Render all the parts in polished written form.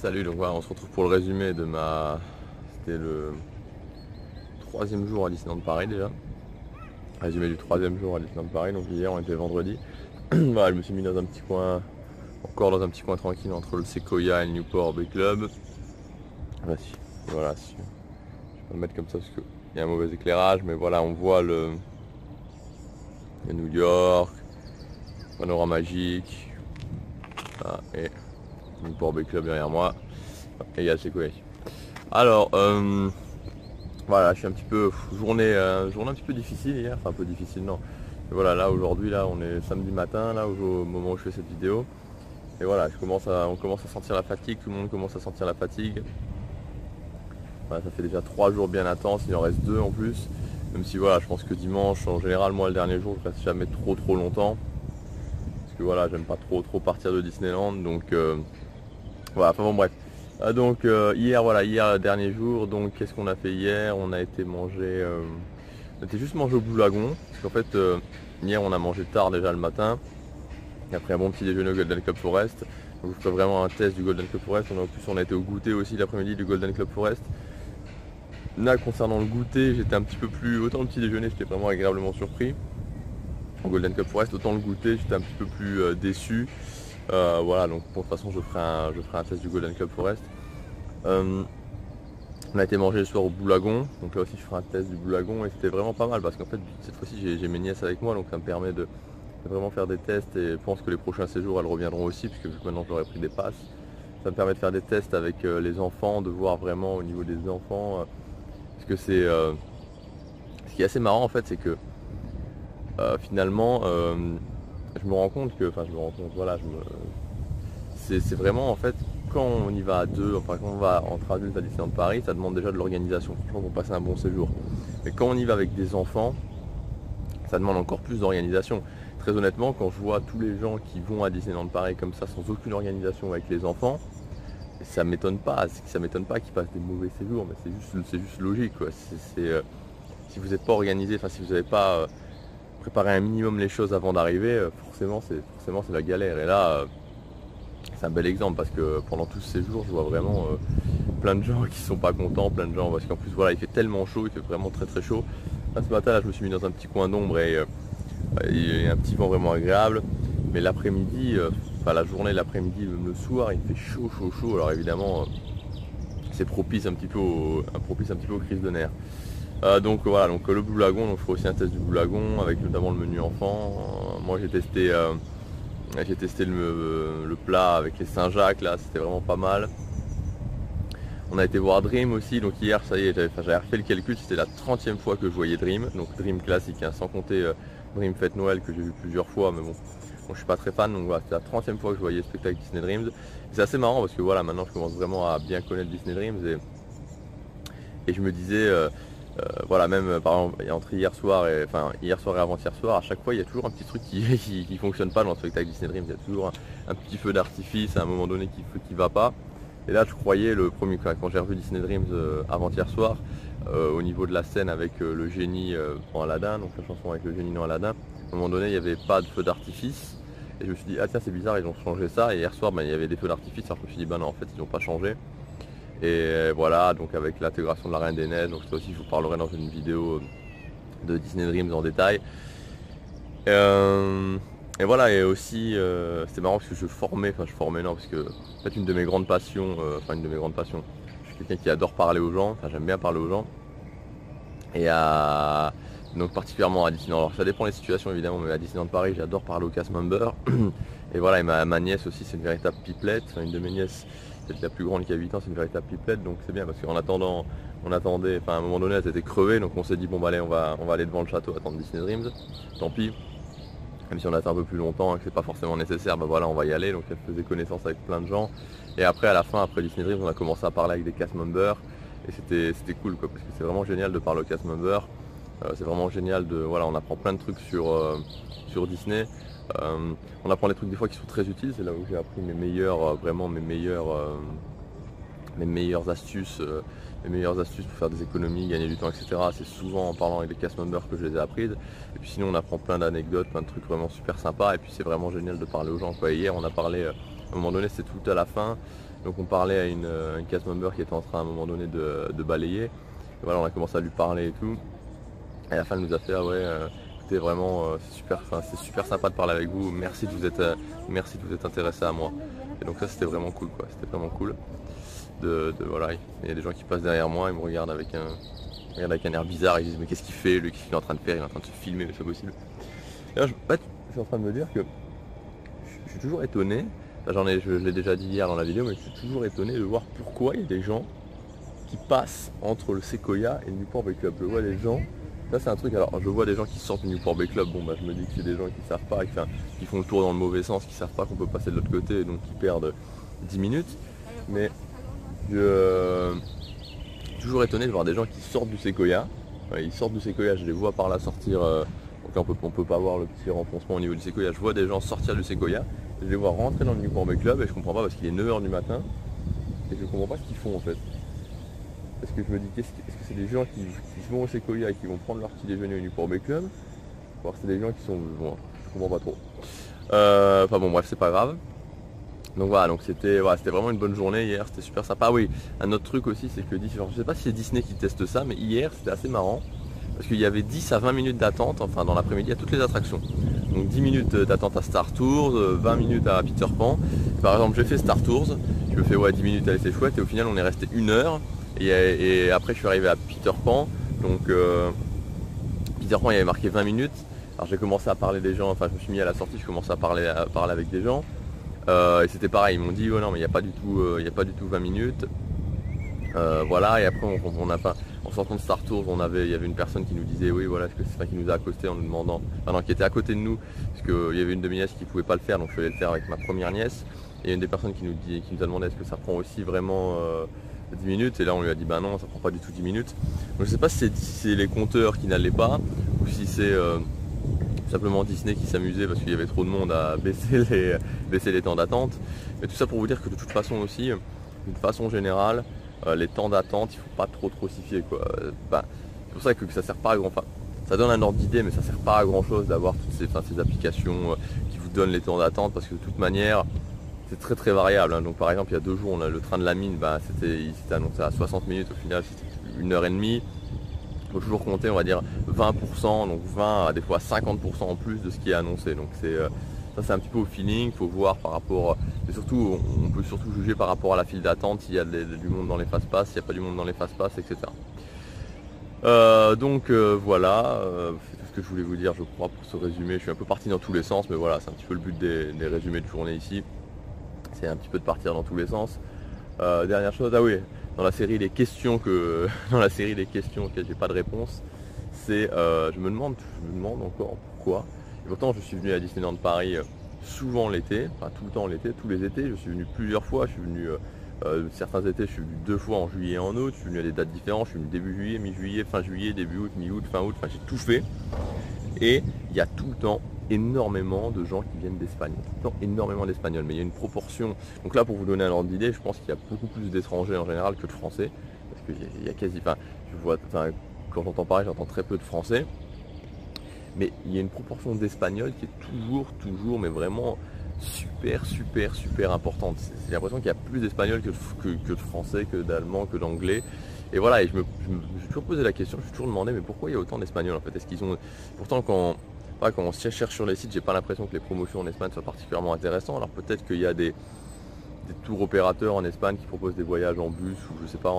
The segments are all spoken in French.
Salut, donc voilà, on se retrouve pour le résumé de ma... C'était le troisième jour à Disneyland Paris déjà. Résumé du troisième jour à Disneyland Paris, donc hier on était vendredi. Voilà, je me suis mis dans un petit coin, encore dans un petit coin tranquille entre le Sequoia et le Newport Bay Club. Voici, voilà, je vais me mettre comme ça parce qu'il y a un mauvais éclairage, mais voilà, on voit le New York, panorama magique, voilà, et le Newport Bay Club derrière moi, et il y a le Sequoia. Alors, voilà, je suis un petit peu journée un petit peu difficile hier, enfin un peu difficile non. Et voilà, là aujourd'hui, là on est samedi matin, là au moment où je fais cette vidéo. Et voilà, on commence à sentir la fatigue, tout le monde commence à sentir la fatigue. Voilà, ça fait déjà 3 jours bien intenses, il en reste 2 en plus. Même si voilà, je pense que dimanche, en général moi le dernier jour, je reste jamais trop longtemps. Parce que voilà, j'aime pas trop partir de Disneyland, donc voilà, enfin bon bref. Hier, voilà, hier dernier jour, donc qu'est-ce qu'on a fait hier? On a été manger, on était juste manger au Boulagon, parce qu'en fait hier on a mangé tard déjà le matin, et après un bon petit déjeuner au Golden Club Forest. Donc je ferai vraiment un test du Golden Club Forest. En plus on a été au goûter aussi l'après-midi du Golden Club Forest. Là concernant le goûter, j'étais un petit peu plus, autant le petit déjeuner j'étais vraiment agréablement surpris. Au Golden Club Forest, autant le goûter j'étais un petit peu plus déçu. Voilà, donc de toute façon je ferai un test du Golden Club Forest. On a été manger le soir au Boulagon, donc là aussi je ferai un test du Boulagon et c'était vraiment pas mal parce qu'en fait cette fois-ci j'ai mes nièces avec moi, donc ça me permet de vraiment faire des tests et je pense que les prochains séjours elles reviendront aussi puisque maintenant j'aurai pris des passes. Ça me permet de faire des tests avec les enfants, de voir vraiment au niveau des enfants. Parce que c'est ce qui est assez marrant en fait, c'est que finalement je me rends compte que, enfin je me rends compte, voilà, c'est vraiment en fait quand on y va à deux, enfin quand on va entre adultes à Disneyland Paris, ça demande déjà de l'organisation, franchement pour passer un bon séjour. Mais quand on y va avec des enfants, ça demande encore plus d'organisation. Très honnêtement, quand je vois tous les gens qui vont à Disneyland Paris comme ça sans aucune organisation avec les enfants, ça m'étonne pas, qu'ils passent des mauvais séjours, mais c'est juste logique quoi. Si vous n'êtes pas organisé, enfin si vous n'avez pas préparé un minimum les choses avant d'arriver, forcément c'est la galère. Et là, c'est un bel exemple parce que pendant tous ces jours, je vois vraiment plein de gens qui sont pas contents, plein de gens parce qu'en plus voilà, il fait tellement chaud, il fait vraiment très chaud. Là, ce matin, là, je me suis mis dans un petit coin d'ombre et il y a un petit vent vraiment agréable. Mais l'après-midi, enfin la journée, l'après-midi, même le soir, il fait chaud. Alors évidemment, c'est propice un petit peu aux crises de nerfs. Donc voilà, donc le Blue Lagoon, donc je ferai aussi un test du Blue Lagoon avec notamment le menu enfant. Moi j'ai testé le plat avec les Saint-Jacques là, c'était vraiment pas mal. On a été voir Dream aussi, donc hier ça y est, j'avais refait le calcul, c'était la 30e fois que je voyais Dream, donc Dream classique, hein, sans compter Dream Fête Noël que j'ai vu plusieurs fois, mais bon, je suis pas très fan, donc voilà, c'était la 30e fois que je voyais le spectacle Disney Dreams. Et c'est assez marrant parce que voilà, maintenant je commence vraiment à bien connaître Disney Dreams et je me disais, voilà, même par exemple entre hier soir et avant-hier soir, à chaque fois il y a toujours un petit truc qui fonctionne pas dans le spectacle Disney Dreams, il y a toujours un petit feu d'artifice à un moment donné qui va pas. Et là je croyais le premier quand j'ai revu Disney Dreams avant-hier soir, au niveau de la scène avec le génie dans Aladdin, donc la chanson avec le génie dans Aladdin, à un moment donné il n'y avait pas de feu d'artifice. Et je me suis dit ah tiens c'est bizarre, ils ont changé ça. Et hier soir il y avait des feux d'artifice, alors je me suis dit bah non en fait ils n'ont pas changé. Et voilà, donc avec l'intégration de la Reine des Neiges, donc ça aussi je vous parlerai dans une vidéo de Disney Dreams en détail. Et voilà, et aussi c'était marrant parce que je formais non, parce que en fait une de mes grandes passions, je suis quelqu'un qui adore parler aux gens, enfin j'aime bien parler aux gens. Et donc particulièrement à Disneyland, alors ça dépend des situations évidemment, mais à Disneyland Paris j'adore parler aux cast members. Et voilà, et ma nièce aussi c'est une véritable pipelette, enfin, une de mes nièces, c'est la plus grande qui a 8 ans, c'est une véritable pipelette, donc c'est bien parce qu'en attendant, on attendait, enfin à un moment donné elle était crevée, donc on s'est dit bon bah allez on va aller devant le château attendre Disney Dreams, tant pis. Même si on attend un peu plus longtemps et que c'est pas forcément nécessaire, bah voilà on va y aller, donc elle faisait connaissance avec plein de gens. Et après à la fin, après Disney Dreams, on a commencé à parler avec des cast members et c'était cool quoi, parce que c'est vraiment génial de parler aux cast members. C'est vraiment génial de, voilà, on apprend plein de trucs sur Disney. On apprend des trucs des fois qui sont très utiles, c'est là où j'ai appris mes meilleures astuces pour faire des économies, gagner du temps, etc. C'est souvent en parlant avec des cast members que je les ai apprises. Et puis sinon on apprend plein d'anecdotes, plein de trucs vraiment super sympas. Et puis c'est vraiment génial de parler aux gens quoi. Et hier on a parlé, à un moment donné c'était tout à la fin, Donc on parlait à une cast member qui était en train à un moment donné de balayer. Et voilà, on a commencé à lui parler et tout. Et à la fin elle nous a fait ah ouais, écoutez vraiment c'est super sympa de parler avec vous, merci de vous être intéressé à moi. Et donc ça c'était vraiment cool quoi, c'était vraiment cool. Voilà, il y a des gens qui passent derrière moi, ils me regardent avec un air bizarre, ils disent mais qu'est-ce qu'il fait, lui, qu'est-ce qu'il est en train de faire, il est en train de se filmer, mais c'est pas possible. Et là, je suis en train de me dire que je suis toujours étonné, je l'ai déjà dit hier dans la vidéo, mais je suis toujours étonné de voir pourquoi il y a des gens qui passent entre le Sequoia et le Newport Bay Club. Je vois des gens, ça c'est un truc, alors je vois des gens qui sortent du Newport Bay Club, bon bah je me dis que c'est des gens qui savent pas, qui font le tour dans le mauvais sens, qui savent pas qu'on peut passer de l'autre côté, et donc qui perdent 10 minutes. Mais je suis toujours étonné de voir des gens qui sortent du Sequoia. Ils sortent du Sequoia, je les vois par là sortir. Donc on peut pas voir le petit renfoncement au niveau du Sequoia. Je vois des gens sortir du Sequoia. Je les vois rentrer dans le Newport Bay Club et je comprends pas parce qu'il est 9 h du matin. Et je comprends pas ce qu'ils font en fait. Parce que je me dis, est-ce que c'est des gens qui vont au Sequoia et qui vont prendre leur petit déjeuner au Newport Bay Club? Ou alors c'est des gens qui sont... Bon, je comprends pas trop. Enfin bon bref, c'est pas grave. Donc voilà, donc c'était vraiment une bonne journée hier, c'était super sympa. Ah oui, un autre truc aussi, c'est que je sais pas si c'est Disney qui teste ça, mais hier c'était assez marrant parce qu'il y avait 10 à 20 minutes d'attente, enfin dans l'après-midi à toutes les attractions. Donc 10 minutes d'attente à Star Tours, 20 minutes à Peter Pan. Par exemple, j'ai fait Star Tours, je me fais 10 minutes, allez c'est chouette, et au final on est resté 1 heure. Et après je suis arrivé à Peter Pan, donc Peter Pan il y avait marqué 20 minutes. Alors j'ai commencé à parler des gens, enfin je me suis mis à la sortie, je commençais à parler avec des gens. Et c'était pareil, ils m'ont dit oh non mais il n'y a pas du tout 20 minutes. Voilà, et après en sortant de Star Tours, il y avait une personne qui nous disait oui voilà, qui nous a accosté en nous demandant, qui était à côté de nous, parce qu'il y avait une de mes nièces qui ne pouvait pas le faire, donc je suis allé le faire avec ma première nièce. Et il y a une des personnes qui nous a demandé est-ce que ça prend aussi vraiment 10 minutes, et là on lui a dit bah non, ça prend pas du tout 10 minutes. Donc je sais pas si c'est les compteurs qui n'allaient pas, ou si c'est simplement Disney qui s'amusait parce qu'il y avait trop de monde à baisser les temps d'attente. Mais tout ça pour vous dire que de toute façon aussi, d'une façon générale, les temps d'attente, il ne faut pas trop s'y fier quoi. C'est pour ça que ça sert pas à grand. Enfin, ça donne un ordre d'idée, mais ça sert pas à grand chose d'avoir toutes ces applications qui vous donnent les temps d'attente, parce que de toute manière, c'est très très variable. Hein. Donc par exemple, il y a 2 jours, on a le train de la mine, il s'était annoncé à 60 minutes, au final c'était 1 h 30. Il faut toujours compter, on va dire 20%, donc 20 à des fois 50% en plus de ce qui est annoncé. Donc ça c'est un petit peu au feeling, il faut voir par rapport, et surtout on peut surtout juger par rapport à la file d'attente, s'il y a du monde dans les fast-pass, s'il n'y a pas du monde dans les fast-pass, etc. Voilà, c'est tout ce que je voulais vous dire je crois pour ce résumé. Je suis un peu parti dans tous les sens, mais voilà, c'est un petit peu le but des résumés de journée ici. C'est un petit peu de partir dans tous les sens. Dernière chose, ah oui, dans la série des questions auxquelles j'ai pas de réponse, c'est je me demande encore pourquoi. Et pourtant je suis venu à Disneyland Paris souvent l'été, enfin tout le temps l'été, tous les étés, je suis venu plusieurs fois, je suis venu certains étés je suis venu 2 fois en juillet et en août, je suis venu à des dates différentes, je suis venu début juillet, mi-juillet, fin juillet, début août, mi-août, fin août, enfin j'ai tout fait. Et il y a tout le temps énormément de gens qui viennent d'Espagne, énormément d'Espagnols, mais il y a une proportion. Donc là, pour vous donner un ordre d'idée, je pense qu'il y a beaucoup plus d'étrangers en général que de Français, parce qu'il y a quasi, quand j'entends parler, j'entends très peu de Français, mais il y a une proportion d'Espagnols qui est toujours, mais vraiment super importante. J'ai l'impression qu'il y a plus d'Espagnols que de Français, que d'Allemands, que d'Anglais. Et voilà, et je me suis toujours posé la question, je me suis toujours demandé, mais pourquoi il y a autant d'Espagnols en fait? Est-ce qu'ils ont... Pourtant quand on se cherche sur les sites, j'ai pas l'impression que les promotions en Espagne soient particulièrement intéressantes. Alors peut-être qu'il y a des tours opérateurs en Espagne qui proposent des voyages en bus, ou je sais pas,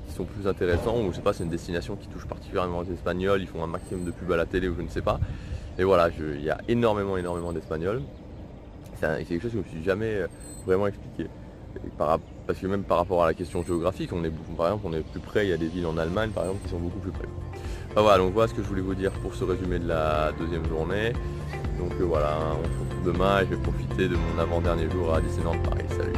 qui sont plus intéressants, ou je sais pas, c'est une destination qui touche particulièrement les Espagnols, ils font un maximum de pubs à la télé, ou je ne sais pas. Et voilà, il y a énormément d'Espagnols. C'est quelque chose que je me suis jamais vraiment expliqué. Parce que même par rapport à la question géographique, par exemple, on est plus près, il y a des villes en Allemagne par exemple qui sont beaucoup plus près. Enfin, voilà, donc voilà ce que je voulais vous dire pour ce résumé de la deuxième journée. Donc voilà, on se retrouve demain et je vais profiter de mon avant-dernier jour à Disneyland Paris. Salut!